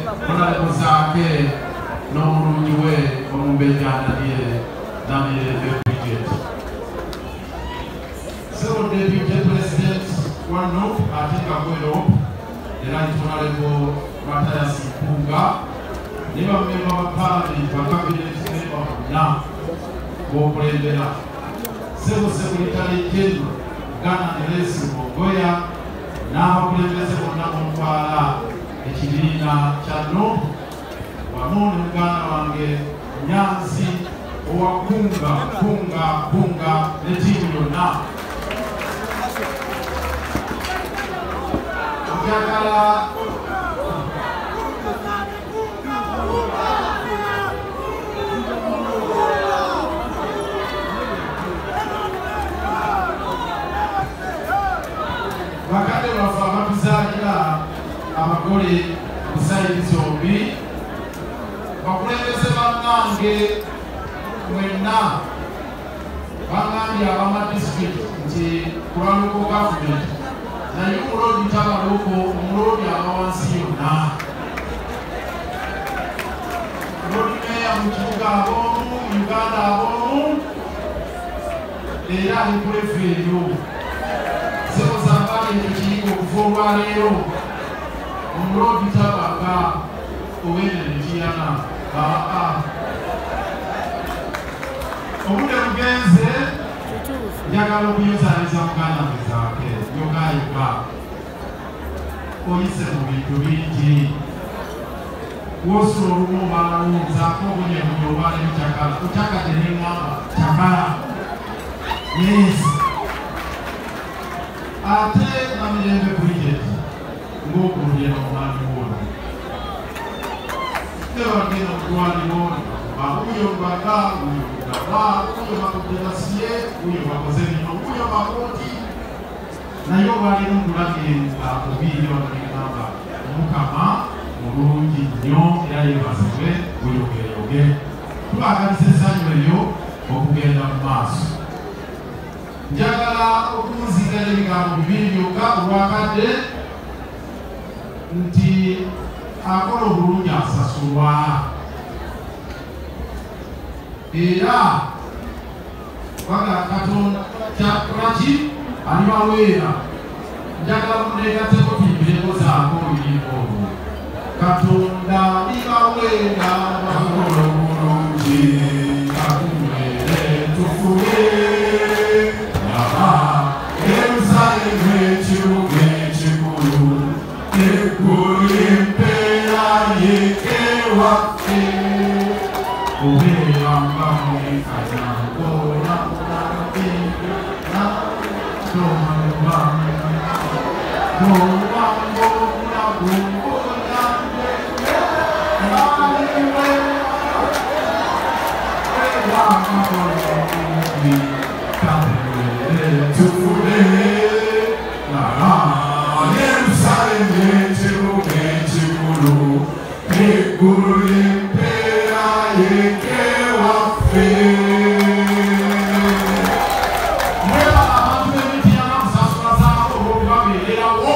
Honorable Zake n'omulungiwe omubejjanaliye Namirembe Bridget. So Deputy President Wano Atika Gwero, the Right Honorable Mathias Mpuuga, niba member of Parliament wa Cabinet member na Bokulembera. Civil Secretary General Ghana Nelson Mongoya n'abakulembeze bonna mutwala ekibiina kya NOP wamu ne muganda wange Nyanzi owakunga ne ttiimu yonna. Njagala bakadde baffe abatuzaalira abagole ku sayidi zombi, bakulembeze bannange mwenna bangambye abamadistrict nti kulwa local government naye omulodi tabaloko omulodi abawansi yonna. Omulodi meya mu kibuga ab'omu Uganda ab'omu era ali kulefu eyo. Sebo zambale ekyo kiyigo okuva olwaleero omulodi tabaga ow'enene kiyana obudde bugenze. Njagala okuyozaaliza muganda wange Zaake yogayoga oyise mu bintu bingi wosula olumu obalawo Zaake obunyebuny obale mukyakala okyakadde neŋŋamba kyakala yes. Ate Namirembe Bridget ng'okululye n'omwami wono tebagenda okutwalira ono uyo mbaga uyo mugaba uyo bakudenasiye uyo bakoze bino uyo bakoti naye obalimu nkulagira obubiri banagamba Mukama mulungi nnyo era yeebazibwe buyogeyoge. Tubagaliza essanyu eryo okugenda mu maaso. Njagala okunzigala ebigambo bibiri byokka olwakadde nti akola obulungi asasulwa era wagala Katonda kyakulaki alibaweera. Njagala muneegateko tuyimbireko Zaake oluyimba olwo. Katonda alibaweera bakola obulungi katumwere tufube Yerusaalemu ekibuga ekikulu eggulu empeera y'ewaffe obeeranga mwekazangola nabinga nomalubanga nolwango obulago olambe aliwe ewangaolungi tufube Yerusaalemu ekibuga ekikulu eggulu empeera y'ewaffe. Mweba abantu b'emityana kusasula Zaake olw'okubabeererawo.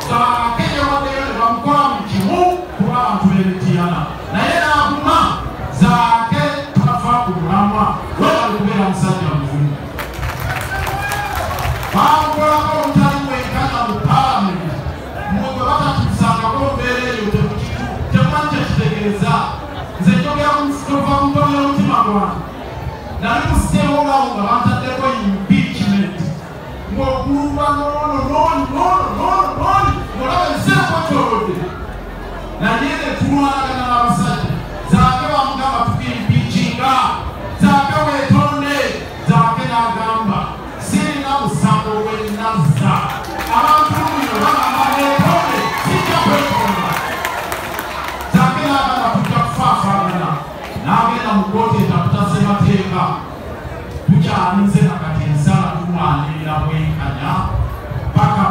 Zaake yawaddeyo ne bamukola mu kimu kuba abantu b'emityana naye n'aguma Zaake tafa ku mulamwa webali kubeera musajja muvumu. Bamukolako omutali mwenkanya mu Parliament mmwe gwe batatuusangako mbeera eyo temumanyi kyekitegeeza. Nze njogera tova kutomera omutima gwange nali musiteewo olwawo nga bantaddeko impeachment ng'okulumba nooni ng'olaba ebiseera kwakyolodde naye ne tulwanagana n'abasajja. Zaake bamugamba tukimpichinga Zaake weetonde. Zaake n'agamba sirina musango gwenazza abantu bino bagamba beetonde sijja kwetonda. Zaake n'agamba tujja kufaafaagana n'agenda mu kkooti etaputa ssemateeka. Tukyalinze nakati ensala tulwanirira bwenkanya paka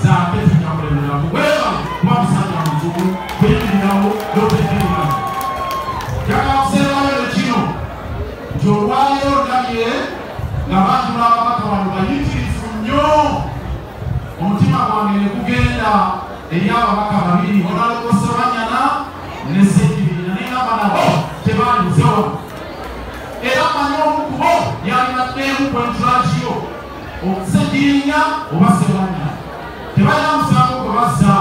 Zaake tujja kulemera kuweebale kuba musajja muzubu kwenyinirawo n'otekereramu. Njagala kuseerayo kino nti olwaleero ndabye nga banjula ababaka wano bayitirivu nnyo. Omutima gwange ne gugenda eri ababaka babiri Honorable enkwentratio okusegirinya obasebanya tebalina musango gwe bazza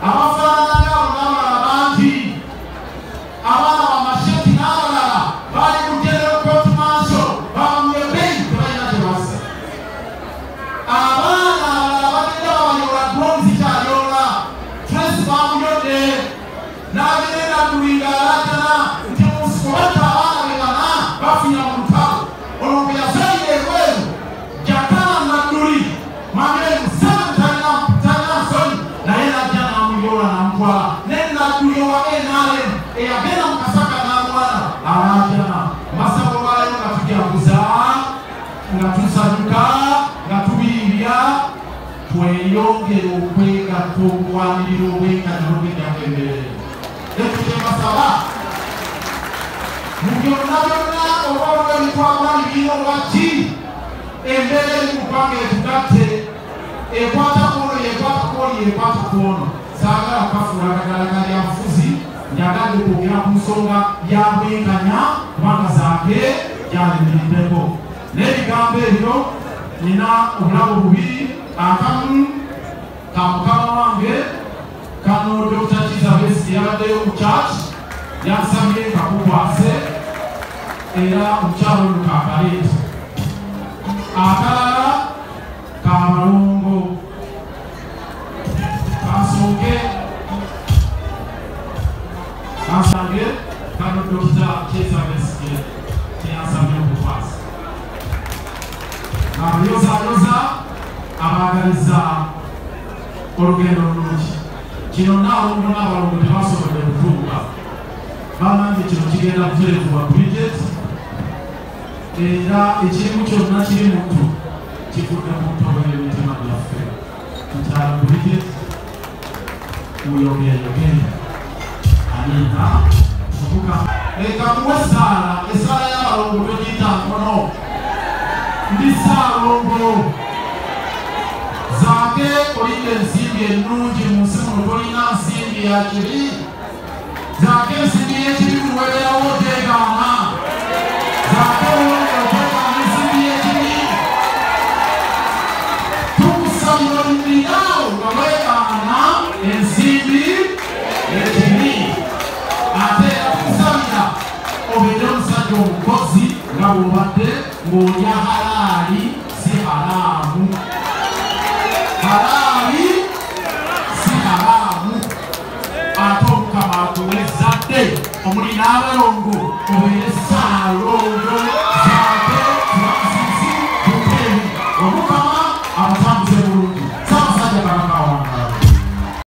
abafaanana ng'abo n'abalala bangi abaana bamasheti n'abalala bali mu general court martial bamye beyi tebalina gye bazza abaana abalala bagenda babanyola drones kyalyola trace bamuyodde n'agenda kulinga alatana nti musikobata abaana be bana bafinya mu lutalo olwo bwe yazaire ebweru jakana nadduli mamere musana talina nsoni naye najja n'amuyola n'amutwala nenadduli owa NRM eyagenda mu kasaka n'amwana alaajana masabo lwaleero nga tujaguza nga tusanyuka nga tubiibya tweyongere okwegatta okuwanirira obwenkanyiro bw'enjako emberere ekutembasaba mu byonna byonna olwalwa ebitwagwani birina olwaki embeera eri mu ggwanga etugatte ekwata kuono yekwata kuoli yekwata kuono saagala kafuula kagalagala lya bufuzi njagadde okwogera ku nsonga ya bwenkanya kubanga zange gyalemiddeko n'ebigambo ebyo nina obulabu bubiri akamu ka mukama wange kano Dr. Kiza Besigye yabaddeyo mu church yansabye kakukwase era omukyalo ono kakaleeta akalala ka malongo kansooke kansange kano Dr. Kiza Besigye teyansabye okukwasa abayozayoza abaagaliza olugendo olungi kino n'abalongo n'abalongo tebasobodde kutuuka bamanyi kino kigenda kuterefuwa Bridget era ekirimu kyonna kiri muntu kivudde mu ntobe y'emitima gyaffe mukyala Bridget muyogeeyogere aniina okuka leka muwe essaala essaala y'abalongo togiyita nkono ndi Ssaalongo zange olinda ensimbi ennungi mu nsi muno tolina nsimbi ya kibi zange ensimbi y'ekibi muweerawo oteegaana zange olonda oteegaana ensimbi y'ekibi tukusabira olindirawo nga weegaana ensimbi y'ekibi ate era tukusabira obeere omusajja omukozi nga bw'obadde ng'olya halaali si halaamu halali si haramu ate omukama akuwa ezzadde omuli n'abalongo obeere Ssaalongo zange twazizi tuteebi omukama abatambuze bulungi